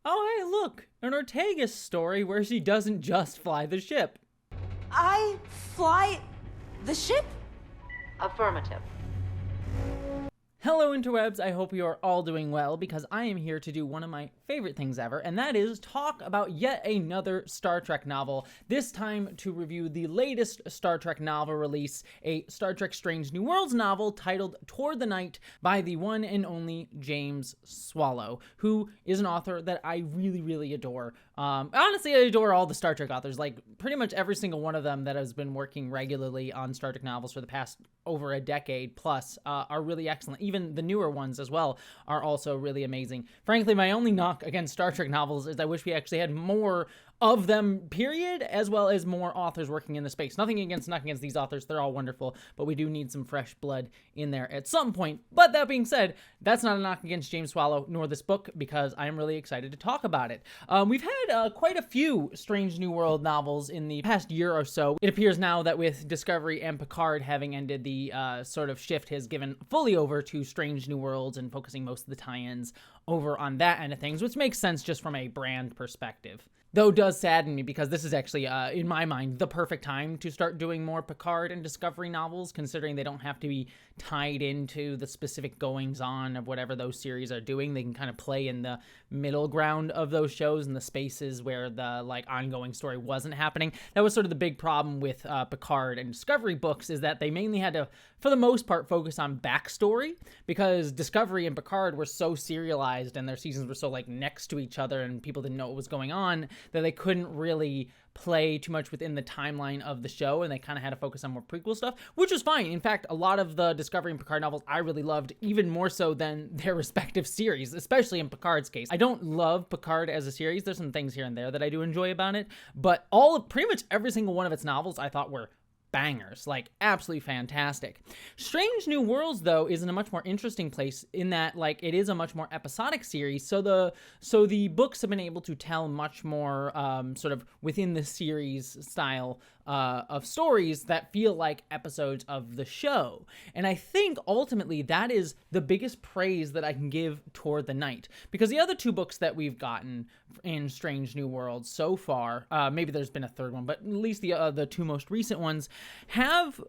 Oh, hey, look, an Ortegas story where she doesn't just fly the ship. I fly the ship? Affirmative. Hello, interwebs. I hope you are all doing well because I am here to do one of my favorite things ever, and that is talk about yet another Star Trek novel, this time to review the latest Star Trek novel release, a Star Trek Strange New Worlds novel titled Toward the Night by the one and only James Swallow, who is an author that I really, really adore. Honestly, I adore all the Star Trek authors, like pretty much every single one of them that has been working regularly on Star Trek novels for the past over a decade plus are really excellent. Even the newer ones as well are also really amazing. Frankly, my only knock against Star Trek novels is I wish we actually had more of them, period, as well as more authors working in the space. Nothing against these authors, they're all wonderful, but we do need some fresh blood in there at some point. But that being said, that's not a knock against James Swallow nor this book, because I am really excited to talk about it. We've had quite a few Strange New World novels in the past year or so. It appears now that with Discovery and Picard having ended, the sort of shift has given fully over to Strange New Worlds and focusing most of the tie-ins over on that end of things, which makes sense just from a brand perspective. Though does sadden me because this is actually, in my mind, the perfect time to start doing more Picard and Discovery novels, considering they don't have to be tied into the specific goings-on of whatever those series are doing. They can kind of play in the middle ground of those shows and the spaces where the, ongoing story wasn't happening. That was sort of the big problem with Picard and Discovery books, is that they mainly had to, for the most part, focus on backstory, because Discovery and Picard were so serialized and their seasons were so, next to each other and people didn't know what was going on, that they couldn't really play too much within the timeline of the show, and they kind of had to focus on more prequel stuff, which was fine. In fact, a lot of the Discovery and Picard novels I really loved, even more so than their respective series, especially in Picard's case. I don't love Picard as a series. There's some things here and there that I do enjoy about it, but pretty much every single one of its novels I thought were bangers, absolutely fantastic. Strange New Worlds, though, is in a much more interesting place in that, it is a much more episodic series, so the books have been able to tell much more sort of within the series style of stories that feel like episodes of the show. And I think ultimately that is the biggest praise that I can give Toward the Night, because the other two books that we've gotten in Strange New Worlds so far, maybe there's been a third one, but at least the two most recent ones have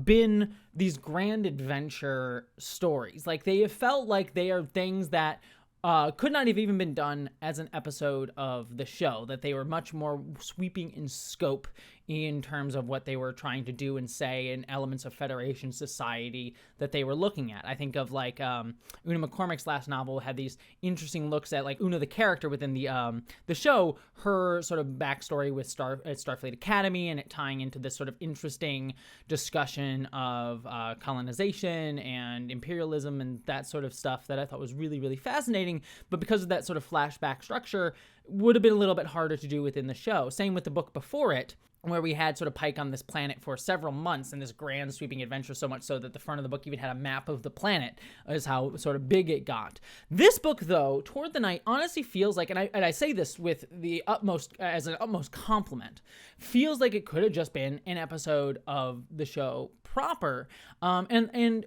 been these grand adventure stories. They have felt like they are things that could not have even been done as an episode of the show, that they were much more sweeping in scope in terms of what they were trying to do and say, and elements of Federation society that they were looking at. I think of Una McCormack's last novel had these interesting looks at Una the character within the show, her sort of backstory with Starfleet Academy, and it tying into this sort of interesting discussion of colonization and imperialism and that sort of stuff that I thought was really, really fascinating, but because of that sort of flashback structure, would have been a little bit harder to do within the show. Same with the book before it, where we had sort of Pike on this planet for several months in this grand sweeping adventure, so much so that the front of the book even had a map of the planet, is how sort of big it got. This book, though, Toward the Night, honestly feels like, and I say this with the utmost, as an utmost compliment, feels like it could have just been an episode of the show proper. And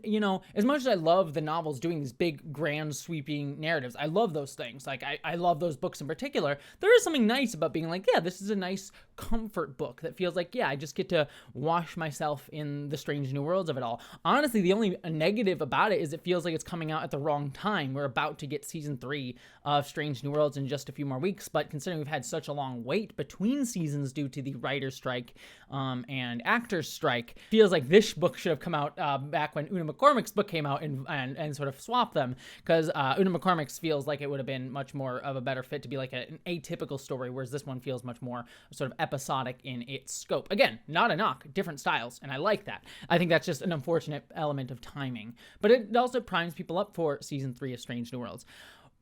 as much as I love the novels doing these big, grand, sweeping narratives, I love those things. I love those books in particular. There is something nice about being this is a nice comfort book that feels like, I just get to wash myself in the Strange New Worlds of it all. Honestly, the only negative about it is it feels like it's coming out at the wrong time. We're about to get season 3 of Strange New Worlds in just a few more weeks, but considering we've had such a long wait between seasons due to the writer's strike and actors' strike, feels like this book should have come out back when Una McCormack's book came out and sort of swap them, because Una McCormack's feels like it would have been much more of a better fit to be an atypical story, whereas this one feels much more sort of episodic in its scope. Again, not a knock, different styles, and I like that. I think that's just an unfortunate element of timing, but it also primes people up for season 3 of Strange New Worlds.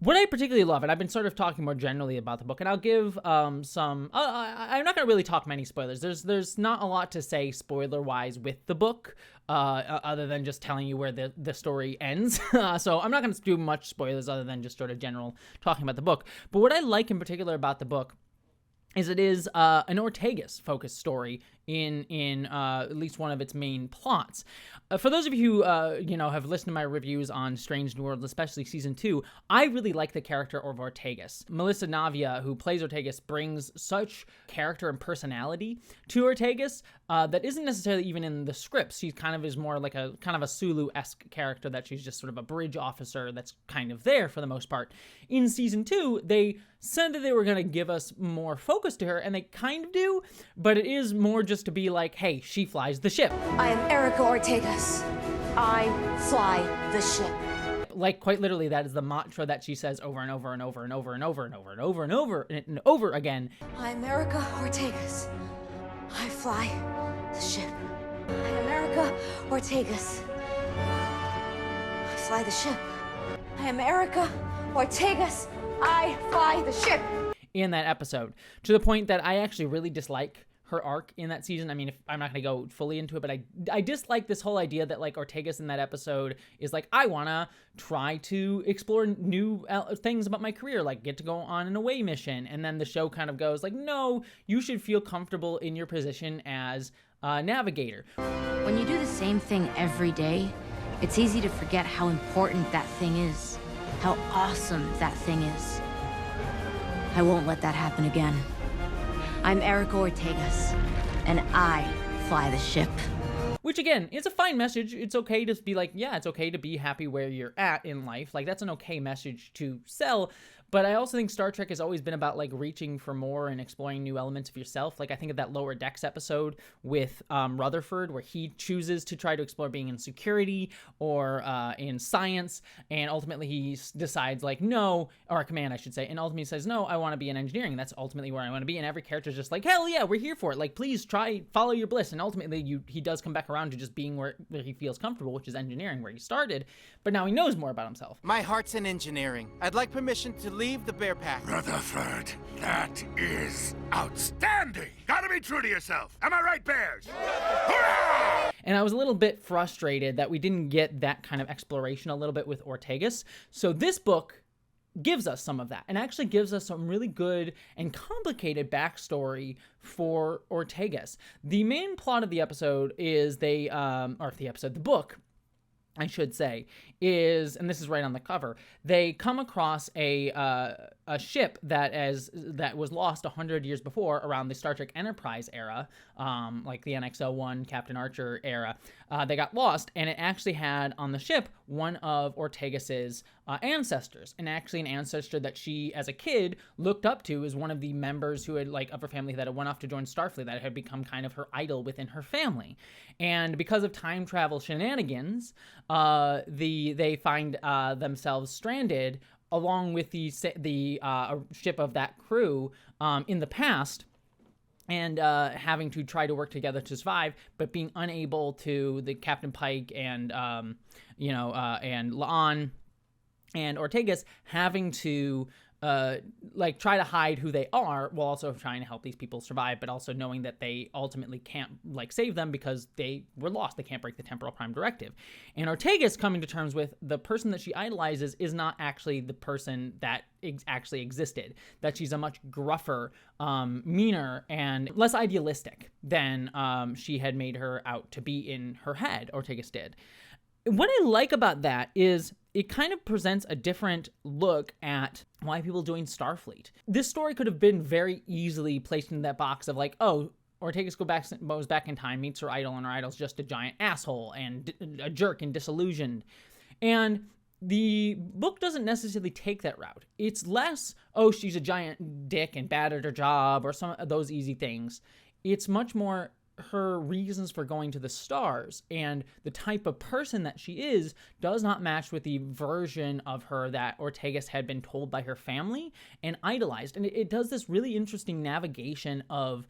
What I particularly love, and I've been sort of talking more generally about the book, and I'll give some, I'm not going to really talk many spoilers. There's not a lot to say spoiler-wise with the book, other than just telling you where the story ends. So I'm not going to do much spoilers other than just sort of general talking about the book. But what I like in particular about the book is it is an Ortegas focused story in at least one of its main plots. For those of you who have listened to my reviews on Strange New Worlds, especially season 2, I really like the character of Ortegas. Melissa Navia, who plays Ortegas, brings such character and personality to Ortegas that isn't necessarily even in the scripts. She kind of is more like a kind of a Sulu-esque character, that she's just sort of a bridge officer that's kind of there for the most part. In season 2, they said that they were going to give us more focus to her, and they kind of do, but it is more just to be like, hey, she flies the ship. I am Erica Ortegas. I fly the ship. Like, quite literally, that is the mantra that she says over and over and over and over and over and over and over and over and over again. I'm Erica Ortegas. I fly the ship. I am Erica Ortegas. I fly the ship. I am Erica Ortegas. I fly the ship. In that episode, to the point that I actually really dislike her arc in that season. I mean, if I'm not going to go fully into it, but I dislike this whole idea that like Ortegas in that episode is like, I want to try to explore new things about my career, like get to go on an away mission. And then the show kind of goes like, no, you should feel comfortable in your position as a navigator. When you do the same thing every day, it's easy to forget how important that thing is, how awesome that thing is. I won't let that happen again. I'm Erica Ortegas, and I fly the ship. Which, again, is a fine message. It's okay to be like, yeah, it's okay to be happy where you're at in life. Like, that's an okay message to sell. But I also think Star Trek has always been about, like, reaching for more and exploring new elements of yourself. Like, I think of that Lower Decks episode with Rutherford, where he chooses to try to explore being in security or in science, and ultimately he decides, like, no, or command, I should say, and ultimately says, no, I want to be in engineering. That's ultimately where I want to be, and every character's just like, hell yeah, we're here for it. Like, please follow your bliss, and ultimately he does come back around to just being where he feels comfortable, which is engineering, where he started, but now he knows more about himself. My heart's in engineering. I'd like permission to leave the bear pack. Rutherford, that is outstanding! Gotta be true to yourself. Am I right, bears? Hurrah! And I was a little bit frustrated that we didn't get that kind of exploration a little bit with Ortegas. So this book gives us some of that, and actually gives us some really good and complicated backstory for Ortegas. The main plot of the episode is the book, I should say, is, and this is right on the cover, they come across a ship that was lost 100 years before, around the Star Trek Enterprise era, like the NX-01 Captain Archer era. They got lost, and it actually had on the ship one of Ortegas's ancestors, and actually an ancestor that she, as a kid, looked up to as one of the members who had, like, of her family that had went off to join Starfleet, that had become kind of her idol within her family. And because of time travel shenanigans, they find themselves stranded along with the ship of that crew in the past, and having to try to work together to survive, but being unable to. The Captain Pike and and La'an and Ortegas having to try to hide who they are, while also trying to help these people survive, but also knowing that they ultimately can't save them because they were lost. They can't break the temporal prime directive. And Ortegas coming to terms with the person that she idolizes is not actually the person that actually existed, that she's a much gruffer, meaner, and less idealistic than she had made her out to be in her head. Ortegas did. What I like about that is it kind of presents a different look at why people join Starfleet. This story could have been very easily placed in that box of like, oh, Ortegas goes back in time, meets her idol, and her idol's just a giant asshole and a jerk and disillusioned. And the book doesn't necessarily take that route. It's less, oh, she's a giant dick and bad at her job, or some of those easy things. It's much more her reasons for going to the stars, and the type of person that she is does not match with the version of her that Ortegas had been told by her family and idolized. And it does this really interesting navigation of,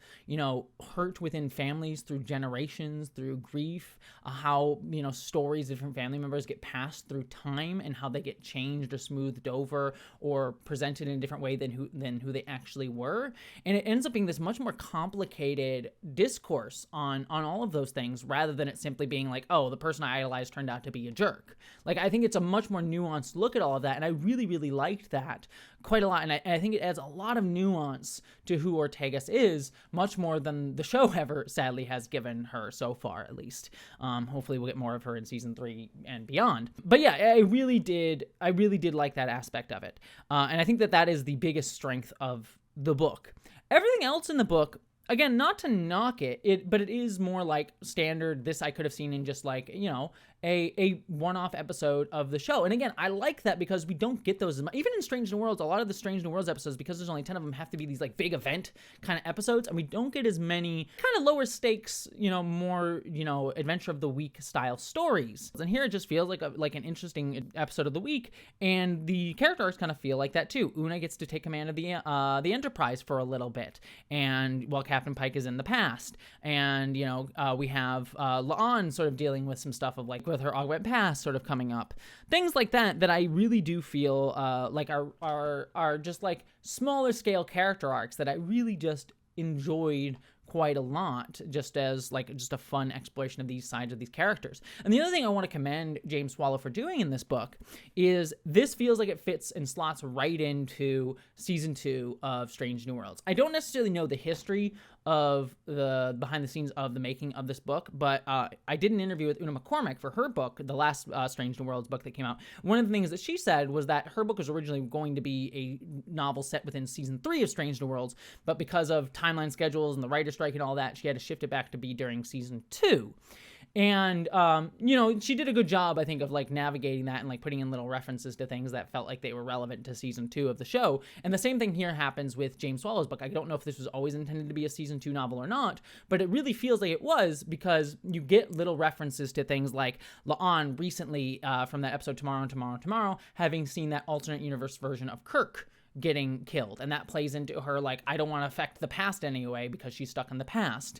hurt within families through generations, through grief, how, stories of different family members get passed through time and how they get changed or smoothed over or presented in a different way than who they actually were. And it ends up being this much more complicated discourse discourse on all of those things, rather than it simply being like, oh, the person I idolized turned out to be a jerk. Like, I think it's a much more nuanced look at all of that, and I really, really liked that quite a lot, and I think it adds a lot of nuance to who Ortegas is, much more than the show ever, sadly, has given her so far, at least. Hopefully we'll get more of her in season 3 and beyond. But yeah, I really did like that aspect of it. And I think that is the biggest strength of the book. Everything else in the book, again, not to knock it, but it is more like standard. This I could have seen in just like, you know, a one-off episode of the show. And again, I like that because we don't get those as much. Even in Strange New Worlds, a lot of the Strange New Worlds episodes, because there's only 10 of them, have to be these like big event kind of episodes, and we don't get as many kind of lower stakes, you know, more, you know, adventure of the week style stories. And here it just feels like an interesting episode of the week, and the character arcs kind of feel like that too. Una gets to take command of the Enterprise for a little bit, and while Captain Pike is in the past, and you know, we have La'an sort of dealing with some stuff of like with her augment past sort of coming up, things like that I really do feel like are just like smaller scale character arcs that I really just enjoyed quite a lot, just as like just a fun exploration of these sides of these characters. And the other thing I want to commend James Swallow for doing in this book is this feels like it fits and slots right into season 2 of Strange New Worlds. I don't necessarily know the history of the behind the scenes of the making of this book, but I did an interview with Una McCormack for her book, the last Strange New Worlds book that came out. One of the things that she said was that her book was originally going to be a novel set within season 3 of Strange New Worlds, but because of timeline schedules and the writer's strike and all that, she had to shift it back to be during season 2. And, you know, she did a good job, I think, of like navigating that and like putting in little references to things that felt like they were relevant to season 2 of the show. And the same thing here happens with James Swallow's book. I don't know if this was always intended to be a season 2 novel or not, but it really feels like it was, because you get little references to things like La'an recently, from that episode Tomorrow, having seen that alternate universe version of Kirk getting killed, and that plays into her like, I don't want to affect the past anyway, because she's stuck in the past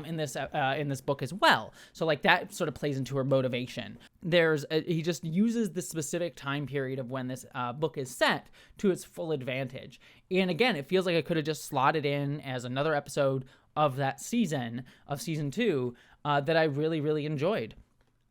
in this book as well. So like that sort of plays into her motivation. He just uses the specific time period of when this book is set to its full advantage. And again, it feels like it could have just slotted in as another episode of that season of season 2 that I really, really enjoyed.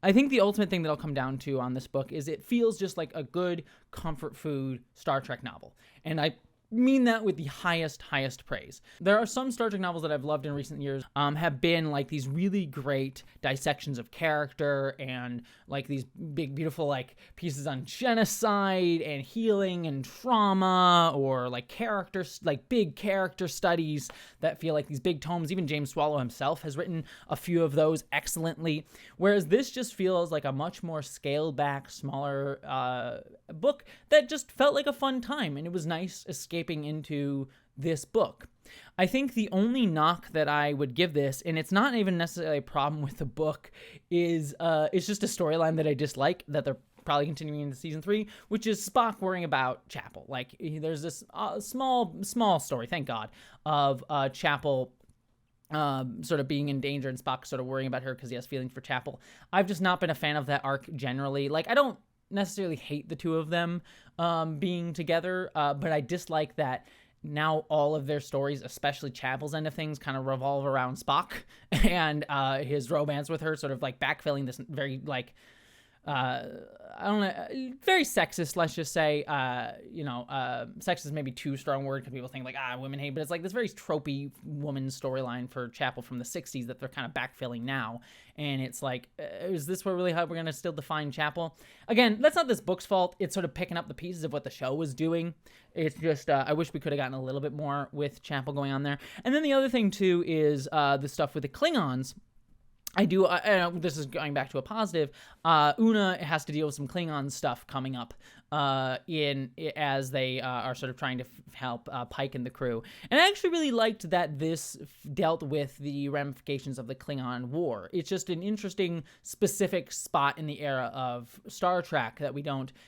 I think the ultimate thing that I'll come down to on this book is it feels just like a good comfort food Star Trek novel. And I mean that with the highest praise. There are some Star Trek novels that I've loved in recent years have been like these really great dissections of character and like these big, beautiful like pieces on genocide and healing and trauma, or like characters, like big character studies that feel like these big tomes. Even James Swallow himself has written a few of those excellently, whereas this just feels like a much more scaled back, smaller book that just felt like a fun time, and it was nice escaping into this book. I think the only knock that I would give this, and it's not even necessarily a problem with the book, is it's just a storyline that I dislike, that they're probably continuing into season 3, which is Spock worrying about Chapel. Like, there's this small story, thank God, of Chapel sort of being in danger and Spock sort of worrying about her because he has feelings for Chapel. I've just not been a fan of that arc generally. Like, I don't necessarily hate the two of them being together, but I dislike that now all of their stories, especially Chapel's end of things, kind of revolve around Spock and his romance with her, sort of like backfilling this very like I don't know, very sexist, let's just say. Sexist is maybe too strong word because people think like, women hate, but it's like this very tropey woman storyline for Chapel from the 60s that they're kind of backfilling now. And it's like, is this what really how we're going to still define Chapel? Again, that's not this book's fault. It's sort of picking up the pieces of what the show was doing. It's just, I wish we could have gotten a little bit more with Chapel going on there. And then the other thing too is the stuff with the Klingons. This is going back to a positive. Una has to deal with some Klingon stuff coming up as they are sort of trying to help Pike and the crew. And I actually really liked that this dealt with the ramifications of the Klingon War. It's just an interesting, specific spot in the era of Star Trek that we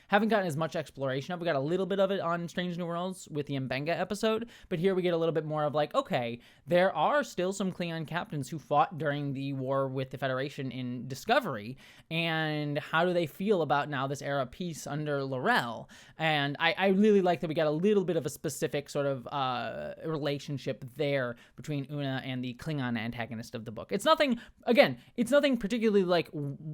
haven't gotten as much exploration of. We got a little bit of it on Strange New Worlds with the Mbenga episode, but here we get a little bit more of like, okay, there are still some Klingon captains who fought during the war with the Federation in Discovery, and how do they feel about now this era of peace under Lorel? well. And I really like that we got a little bit of a specific sort of relationship there between Una and the Klingon antagonist of the book. It's nothing particularly like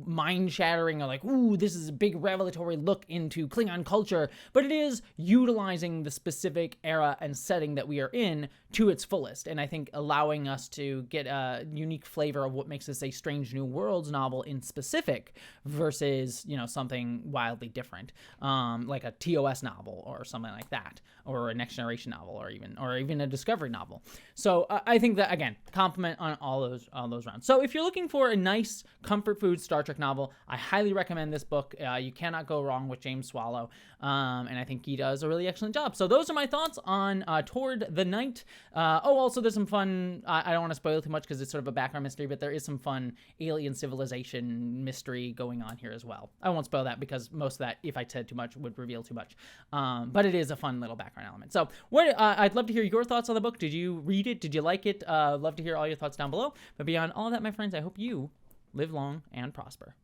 mind-shattering or like, ooh, this is a big revelatory look into Klingon culture, but it is utilizing the specific era and setting that we are in to its fullest, and I think allowing us to get a unique flavor of what makes this a Strange New Worlds novel in specific versus, something wildly different, like a TOS novel or something like that, or a Next Generation novel, or even a Discovery novel. So I think that, again, compliment on all those rounds. So if you're looking for a nice comfort food Star Trek novel, I highly recommend this book. You cannot go wrong with James Swallow, and I think he does a really excellent job. So those are my thoughts on Toward the Night. Also there's some fun, I don't want to spoil too much because it's sort of a background mystery, but there is some fun alien civilization mystery going on here as well. I won't spoil that because most of that, if I said too much, would reveal too much. But it is a fun little background element. So I'd love to hear your thoughts on the book. Did you read it? Did you like it? Love to hear all your thoughts down below. But beyond all of that, my friends, I hope you live long and prosper.